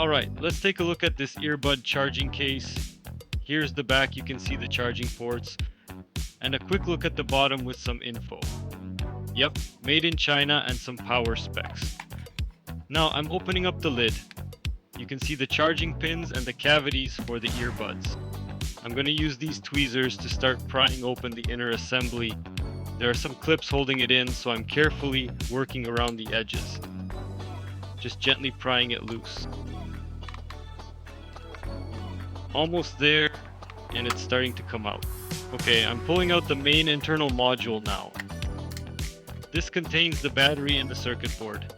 Alright, let's take a look at this earbud charging case. Here's the back, you can see the charging ports. And a quick look at the bottom with some info. Yep, made in China and some power specs. Now I'm opening up the lid. You can see the charging pins and the cavities for the earbuds. I'm going to use these tweezers to start prying open the inner assembly. There are some clips holding it in, so I'm carefully working around the edges. Just gently prying it loose. Almost there, and it's starting to come out. Okay, I'm pulling out the main internal module now. This contains the battery and the circuit board.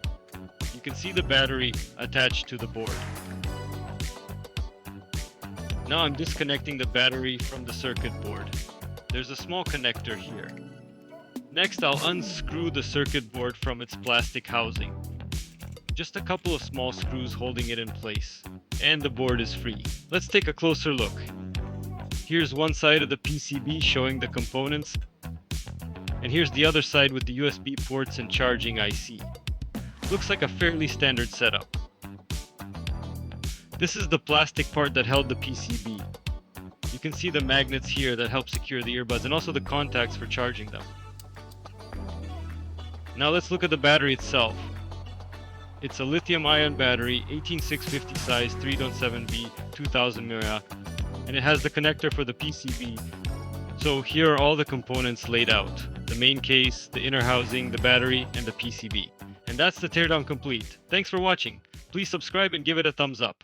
You can see the battery attached to the board. Now I'm disconnecting the battery from the circuit board. There's a small connector here. Next, I'll unscrew the circuit board from its plastic housing. Just a couple of small screws holding it in place, and the board is free. Let's take a closer look. Here's one side of the PCB showing the components, and here's the other side with the USB ports and charging IC. Looks like a fairly standard setup. This is the plastic part that held the PCB. You can see the magnets here that help secure the earbuds and also the contacts for charging them. Now let's look at the battery itself. It's a lithium-ion battery, 18650 size, 3.7V, 2000 mAh, and it has the connector for the PCB. So here are all the components laid out. The main case, the inner housing, the battery, and the PCB. And that's the teardown complete. Thanks for watching. Please subscribe and give it a thumbs up.